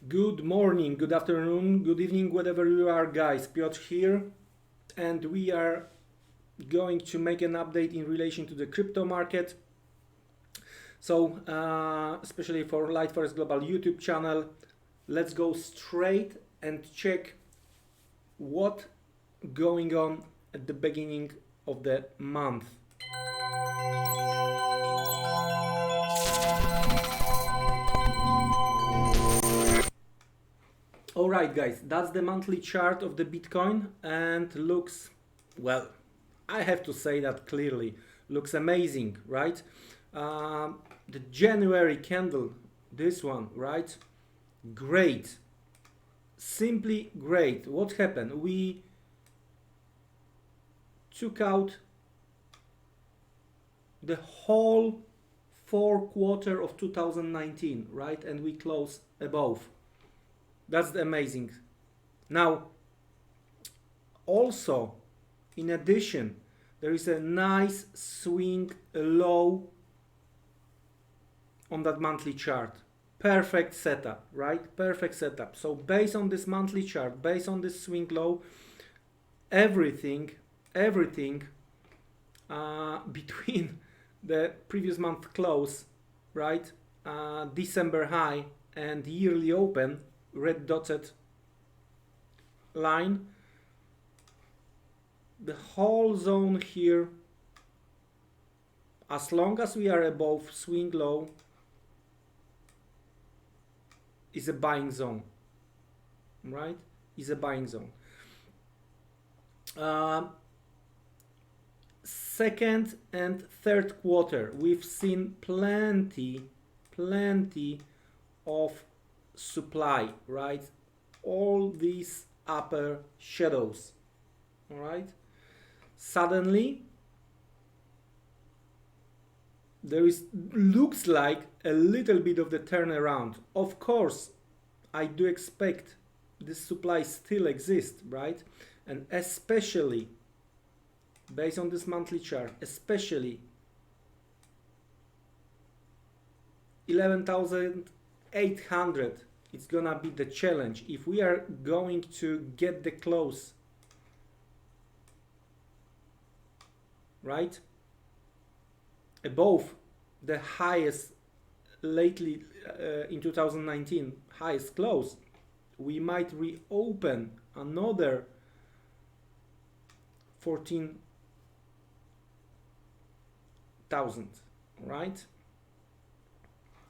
Good morning, good afternoon, good evening, whatever you are, guys. Piotr here, and we are going to make an update in relation to the crypto market. So, especially for Light Forex Global YouTube channel, let's go straight and check what going on at the beginning of the month. Alright guys, that's the monthly chart of the Bitcoin and looks, well, I have to say that clearly, looks amazing, right? The January candle, this one, right? Great, simply great. What happened? We took out the whole fourth quarter of 2019, right? And we closed above. That's amazing. Now, also, in addition, there is a nice swing low on that monthly chart. Perfect setup, right? Perfect setup. So based on this monthly chart, based on this swing low, everything between the previous month close, right? December high and yearly open, red dotted line, the whole zone here, as long as we are above swing low, is a buying zone, right? Is a buying zone. Second and third quarter, we've seen plenty of supply, right? All these upper shadows, all right? Suddenly there is, looks like a little bit of the turnaround. Of course, I do expect this supply still exists, right? And especially based on this monthly chart, especially 11,800, it's gonna be the challenge. If we are going to get the close, right, above the highest lately in 2019 highest close, we might reopen another 14,000, right?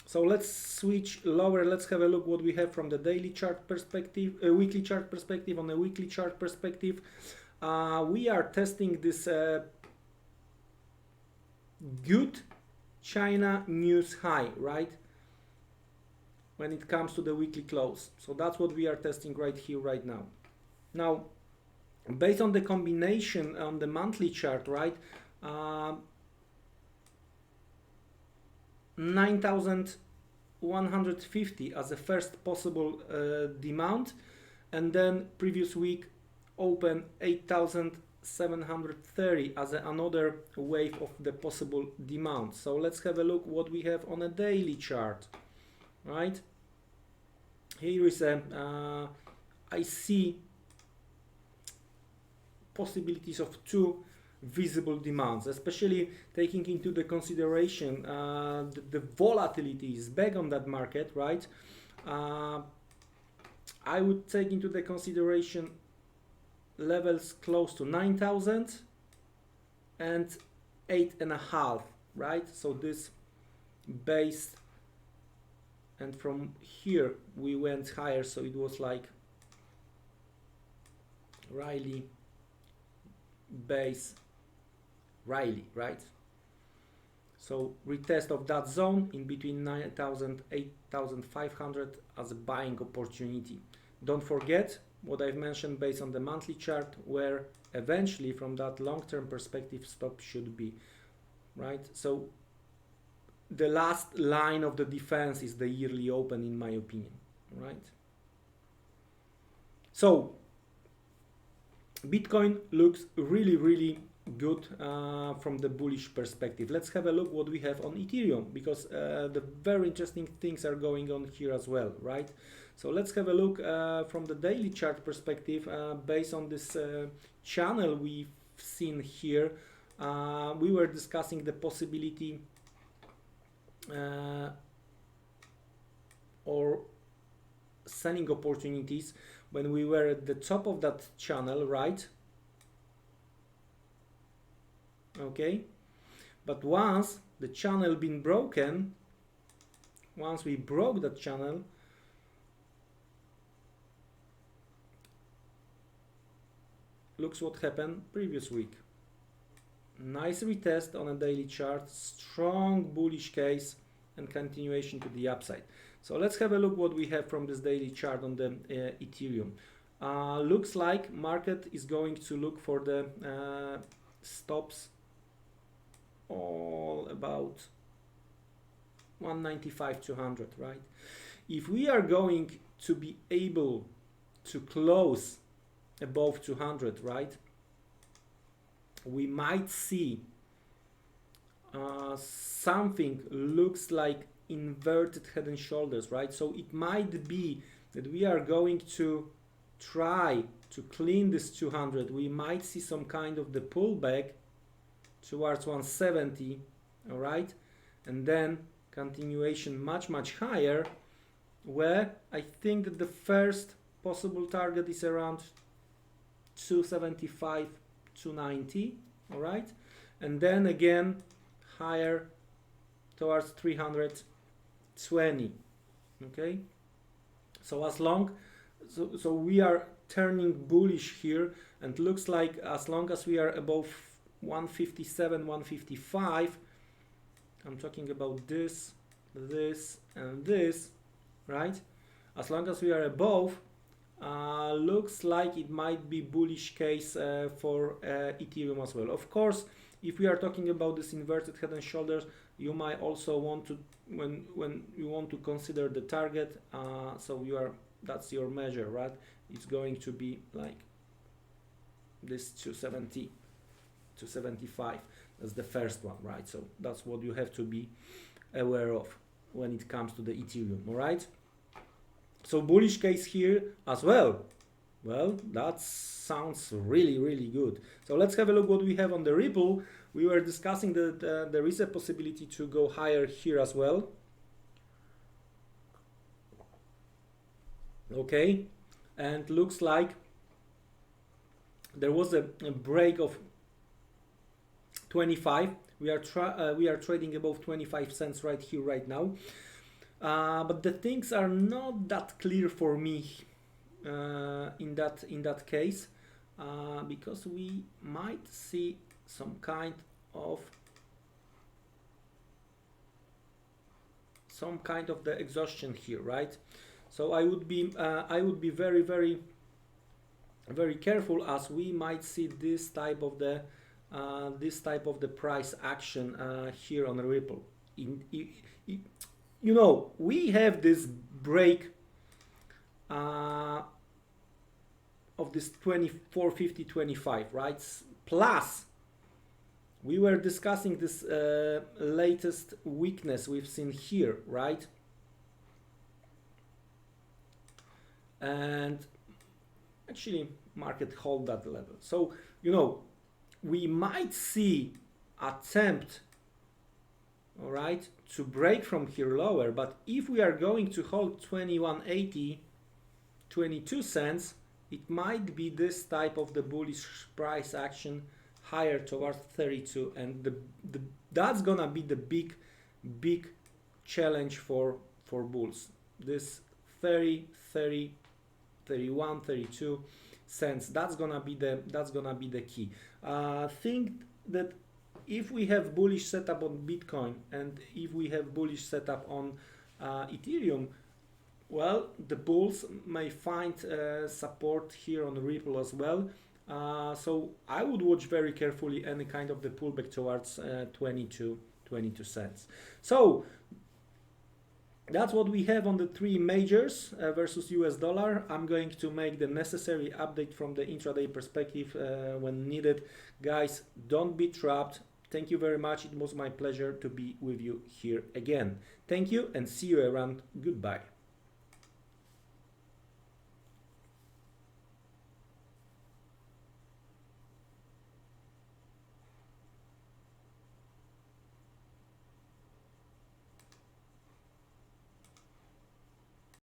So let's switch lower. Let's have a look what we have from the daily chart perspective, weekly chart perspective. On a weekly chart perspective, we are testing this good China news high, right? When it comes to the weekly close. So that's what we are testing right here, right now. Now, based on the combination on the monthly chart, right? 9,150 as a first possible demand, and then previous week open 8,730 as another wave of the possible demand. So let's have a look what we have on a daily chart, right? Here is a I see possibilities of two visible demands, especially taking into the consideration the volatility is back on that market, right? I would take into the consideration levels close to 9,000 and 8.5, right? So this base, and from here we went higher, so it was like Riley base, Riley, right? So retest of that zone in between 9,000 8,500 as a buying opportunity. Don't forget what I've mentioned based on the monthly chart, where eventually from that long-term perspective stop should be, right? So the last line of the defense is the yearly open, in my opinion, right? So Bitcoin looks really good from the bullish perspective. Let's have a look what we have on Ethereum, because the very interesting things are going on here as well, right? So let's have a look from the daily chart perspective. Based on this channel we've seen here, we were discussing the possibility or selling opportunities when we were at the top of that channel, right? Okay, but once the channel been broken, once we broke that channel, looks what happened previous week. Nice retest on a daily chart, strong bullish case, and continuation to the upside. So let's have a look what we have from this daily chart on the Ethereum. Looks like market is going to look for the stops all about 195 200, right? If we are going to be able to close above 200, right, we might see something looks like inverted head and shoulders, right? So it might be that we are going to try to clean this 200. We might see some kind of the pullback towards 170, all right, and then continuation much higher, where I think that the first possible target is around 275 290, all right, and then again higher towards 320. Okay, so as long so we are turning bullish here, and looks like as long as we are above 157 155, I'm talking about this and this, right? As long as we are above, looks like it might be bullish case for Ethereum as well. Of course, if we are talking about this inverted head and shoulders, you might also want to, when you want to consider the target, so that's your measure, right? It's going to be like this 270 275. That's the first one, right? So that's what you have to be aware of when it comes to the Ethereum, all right? So bullish case here as well. Well, that sounds really good. So let's have a look what we have on the Ripple. We were discussing that there is a possibility to go higher here as well. Okay, and looks like there was a break of 25. We are trading above 25 cents right here right now. But the things are not that clear for me in that case, because we might see some kind of the exhaustion here, right? So I would be very careful, as we might see this type of the price action here on Ripple. You know, we have this break of this 24.50-25, right? Plus, we were discussing this latest weakness we've seen here, right? And actually, market hold that level. So, you know, we might see attempt, all right, to break from here lower, but if we are going to hold 21.80, 22 cents, it might be this type of the bullish price action higher towards 32, and that's gonna be the big challenge for bulls. This 30, 31, 32 cents, that's gonna be the key. Think that if we have bullish setup on Bitcoin and if we have bullish setup on Ethereum, well, the bulls may find support here on Ripple as well. So I would watch very carefully any kind of the pullback towards 22 cents. So that's what we have on the three majors versus US dollar. I'm going to make the necessary update from the intraday perspective when needed. Guys, don't be trapped. Thank you very much. It was my pleasure to be with you here again. Thank you and see you around. Goodbye.